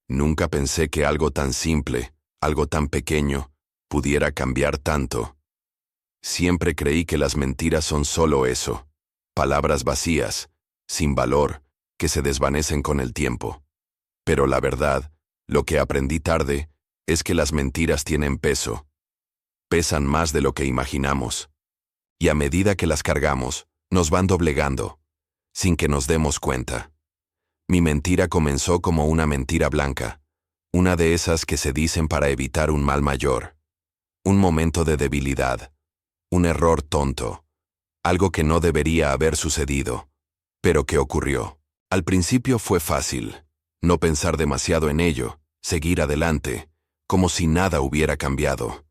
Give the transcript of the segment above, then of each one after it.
Nunca pensé que algo tan simple, algo tan pequeño, pudiera cambiar tanto. Siempre creí que las mentiras son solo eso, palabras vacías, sin valor, que se desvanecen con el tiempo. Pero la verdad, lo que aprendí tarde, es que las mentiras tienen peso. Pesan más de lo que imaginamos. Y a medida que las cargamos, nos van doblegando, sin que nos demos cuenta. Mi mentira comenzó como una mentira blanca, una de esas que se dicen para evitar un mal mayor. Un momento de debilidad, un error tonto, algo que no debería haber sucedido, pero que ocurrió. Al principio fue fácil, no pensar demasiado en ello, seguir adelante, como si nada hubiera cambiado.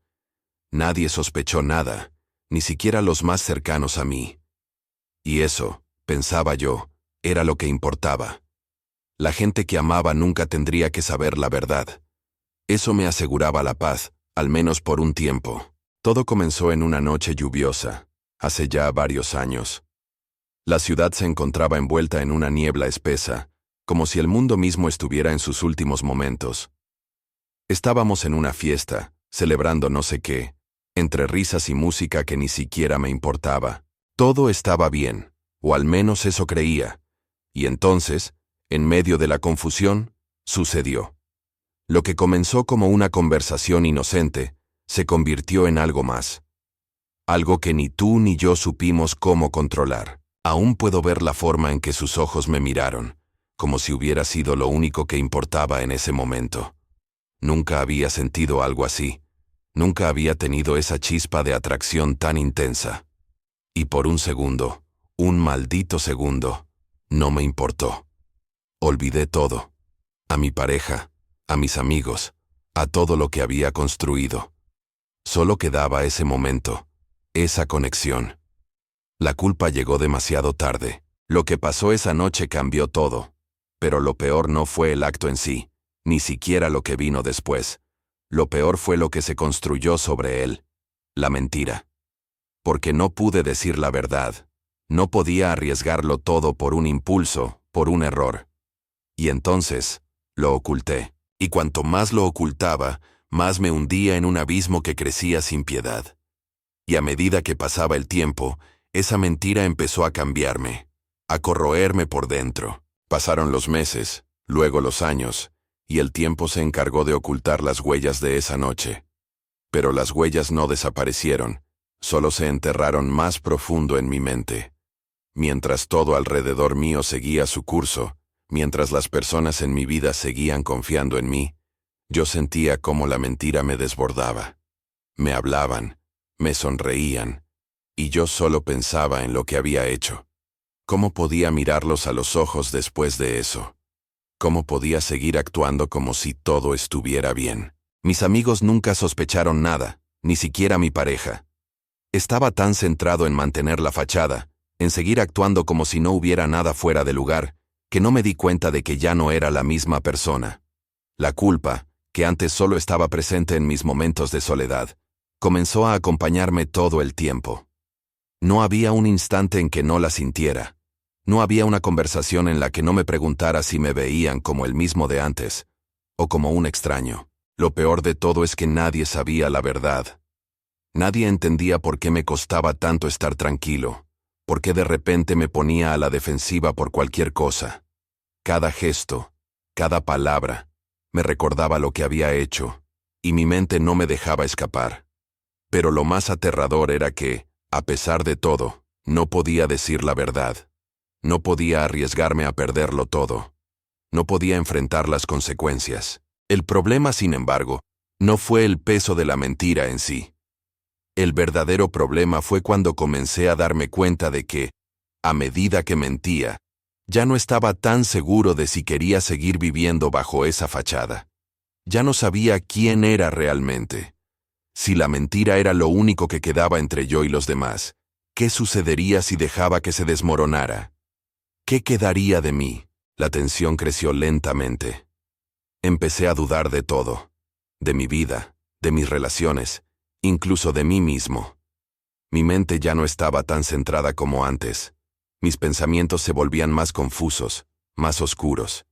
Nadie sospechó nada, ni siquiera los más cercanos a mí. Y eso, pensaba yo, era lo que importaba. La gente que amaba nunca tendría que saber la verdad. Eso me aseguraba la paz, al menos por un tiempo. Todo comenzó en una noche lluviosa, hace ya varios años. La ciudad se encontraba envuelta en una niebla espesa, como si el mundo mismo estuviera en sus últimos momentos. Estábamos en una fiesta, celebrando no sé qué, entre risas y música que ni siquiera me importaba. Todo estaba bien, o al menos eso creía. Y entonces, en medio de la confusión, sucedió. Lo que comenzó como una conversación inocente, se convirtió en algo más. Algo que ni tú ni yo supimos cómo controlar. Aún puedo ver la forma en que sus ojos me miraron, como si hubiera sido lo único que importaba en ese momento. Nunca había sentido algo así. Nunca había tenido esa chispa de atracción tan intensa. Y por un segundo, un maldito segundo, no me importó. Olvidé todo. A mi pareja, a mis amigos, a todo lo que había construido. Solo quedaba ese momento, esa conexión. La culpa llegó demasiado tarde. Lo que pasó esa noche cambió todo. Pero lo peor no fue el acto en sí, ni siquiera lo que vino después. Lo peor fue lo que se construyó sobre él, la mentira. Porque no pude decir la verdad. No podía arriesgarlo todo por un impulso, por un error. Y entonces, lo oculté. Y cuanto más lo ocultaba, más me hundía en un abismo que crecía sin piedad. Y a medida que pasaba el tiempo, esa mentira empezó a cambiarme, a corroerme por dentro. Pasaron los meses, luego los años, y el tiempo se encargó de ocultar las huellas de esa noche. Pero las huellas no desaparecieron, solo se enterraron más profundo en mi mente. Mientras todo alrededor mío seguía su curso, mientras las personas en mi vida seguían confiando en mí, yo sentía cómo la mentira me desbordaba. Me hablaban, me sonreían, y yo solo pensaba en lo que había hecho. ¿Cómo podía mirarlos a los ojos después de eso? ¿Cómo podía seguir actuando como si todo estuviera bien? Mis amigos nunca sospecharon nada, ni siquiera mi pareja. Estaba tan centrado en mantener la fachada, en seguir actuando como si no hubiera nada fuera de lugar, que no me di cuenta de que ya no era la misma persona. La culpa, que antes solo estaba presente en mis momentos de soledad, comenzó a acompañarme todo el tiempo. No había un instante en que no la sintiera. No había una conversación en la que no me preguntara si me veían como el mismo de antes, o como un extraño. Lo peor de todo es que nadie sabía la verdad. Nadie entendía por qué me costaba tanto estar tranquilo, por qué de repente me ponía a la defensiva por cualquier cosa. Cada gesto, cada palabra, me recordaba lo que había hecho, y mi mente no me dejaba escapar. Pero lo más aterrador era que, a pesar de todo, no podía decir la verdad. No podía arriesgarme a perderlo todo. No podía enfrentar las consecuencias. El problema, sin embargo, no fue el peso de la mentira en sí. El verdadero problema fue cuando comencé a darme cuenta de que, a medida que mentía, ya no estaba tan seguro de si quería seguir viviendo bajo esa fachada. Ya no sabía quién era realmente. Si la mentira era lo único que quedaba entre yo y los demás, ¿qué sucedería si dejaba que se desmoronara? ¿Qué quedaría de mí? La tensión creció lentamente. Empecé a dudar de todo, de mi vida, de mis relaciones, incluso de mí mismo. Mi mente ya no estaba tan centrada como antes. Mis pensamientos se volvían más confusos, más oscuros.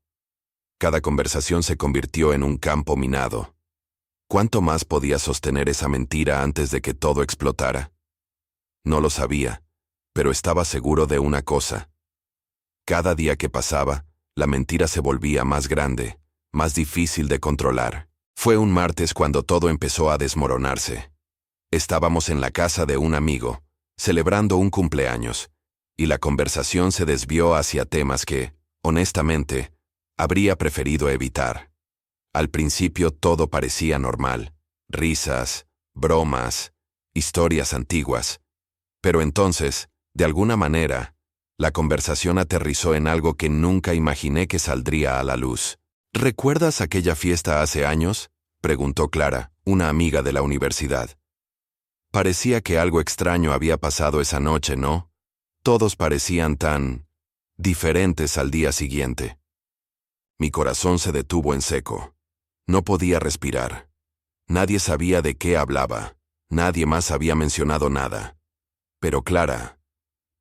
Cada conversación se convirtió en un campo minado. ¿Cuánto más podía sostener esa mentira antes de que todo explotara? No lo sabía, pero estaba seguro de una cosa. Cada día que pasaba, la mentira se volvía más grande, más difícil de controlar. Fue un martes cuando todo empezó a desmoronarse. Estábamos en la casa de un amigo, celebrando un cumpleaños, y la conversación se desvió hacia temas que, honestamente, habría preferido evitar. Al principio todo parecía normal, risas, bromas, historias antiguas. Pero entonces, de alguna manera, la conversación aterrizó en algo que nunca imaginé que saldría a la luz. ¿Recuerdas aquella fiesta hace años?, preguntó Clara, una amiga de la universidad. Parecía que algo extraño había pasado esa noche, ¿no? Todos parecían tan diferentes al día siguiente. Mi corazón se detuvo en seco. No podía respirar. Nadie sabía de qué hablaba. Nadie más había mencionado nada. Pero Clara,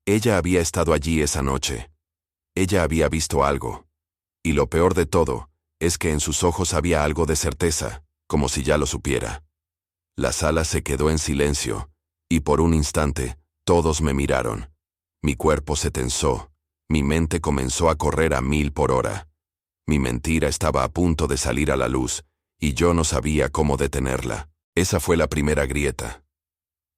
ella había estado allí esa noche. Ella había visto algo. Y lo peor de todo es que en sus ojos había algo de certeza, como si ya lo supiera. La sala se quedó en silencio, y por un instante, todos me miraron. Mi cuerpo se tensó, mi mente comenzó a correr a 1000 por hora. Mi mentira estaba a punto de salir a la luz, y yo no sabía cómo detenerla. Esa fue la primera grieta.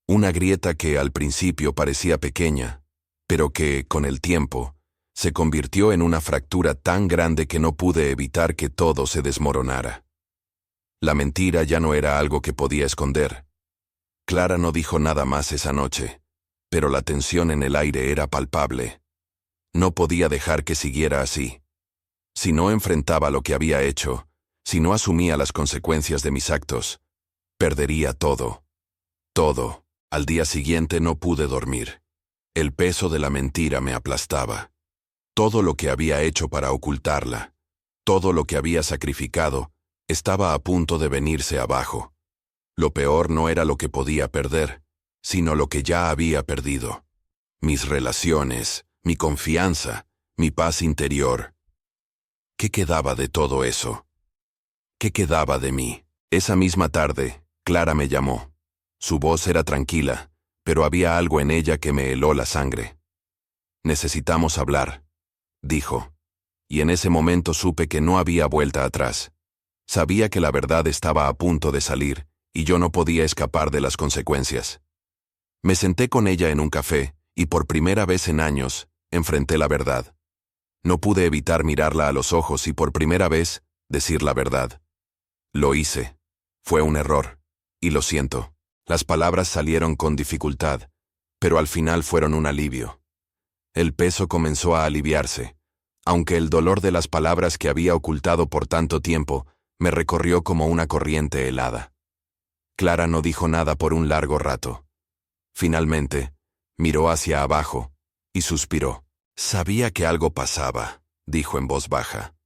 Una grieta que al principio parecía pequeña, pero que, con el tiempo, se convirtió en una fractura tan grande que no pude evitar que todo se desmoronara. La mentira ya no era algo que podía esconder. Clara no dijo nada más esa noche, pero la tensión en el aire era palpable. No podía dejar que siguiera así. Si no enfrentaba lo que había hecho, si no asumía las consecuencias de mis actos, perdería todo. Todo. Al día siguiente no pude dormir. El peso de la mentira me aplastaba. Todo lo que había hecho para ocultarla, todo lo que había sacrificado, estaba a punto de venirse abajo. Lo peor no era lo que podía perder, sino lo que ya había perdido. Mis relaciones, mi confianza, mi paz interior. ¿Qué quedaba de todo eso? ¿Qué quedaba de mí? Esa misma tarde, Clara me llamó. Su voz era tranquila, pero había algo en ella que me heló la sangre. Necesitamos hablar, dijo. Y en ese momento supe que no había vuelta atrás. Sabía que la verdad estaba a punto de salir, y yo no podía escapar de las consecuencias. Me senté con ella en un café, y por primera vez en años, enfrenté la verdad. No pude evitar mirarla a los ojos y por primera vez, decir la verdad. Lo hice. Fue un error. Y lo siento. Las palabras salieron con dificultad, pero al final fueron un alivio. El peso comenzó a aliviarse, aunque el dolor de las palabras que había ocultado por tanto tiempo me recorrió como una corriente helada. Clara no dijo nada por un largo rato. Finalmente, miró hacia abajo y suspiró. Sabía que algo pasaba, dijo en voz baja.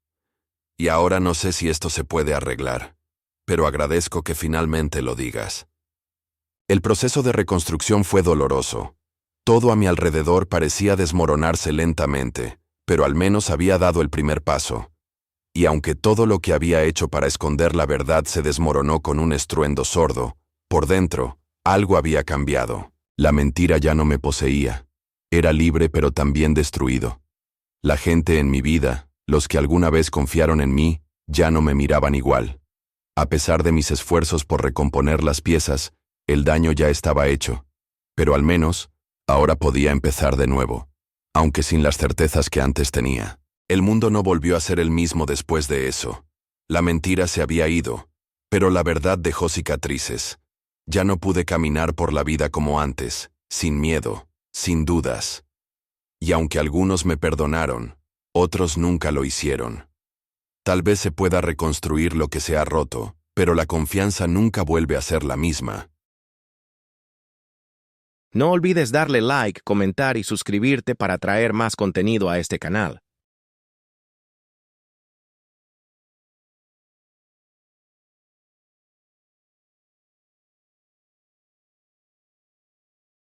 Y ahora no sé si esto se puede arreglar, pero agradezco que finalmente lo digas. El proceso de reconstrucción fue doloroso. Todo a mi alrededor parecía desmoronarse lentamente, pero al menos había dado el primer paso. Y aunque todo lo que había hecho para esconder la verdad se desmoronó con un estruendo sordo, por dentro, algo había cambiado. La mentira ya no me poseía. Era libre pero también destruido. La gente en mi vida, los que alguna vez confiaron en mí, ya no me miraban igual. A pesar de mis esfuerzos por recomponer las piezas, el daño ya estaba hecho. Pero al menos, ahora podía empezar de nuevo, aunque sin las certezas que antes tenía. El mundo no volvió a ser el mismo después de eso. La mentira se había ido, pero la verdad dejó cicatrices. Ya no pude caminar por la vida como antes, sin miedo, sin dudas. Y aunque algunos me perdonaron, otros nunca lo hicieron. Tal vez se pueda reconstruir lo que se ha roto, pero la confianza nunca vuelve a ser la misma. No olvides darle like, comentar y suscribirte para traer más contenido a este canal.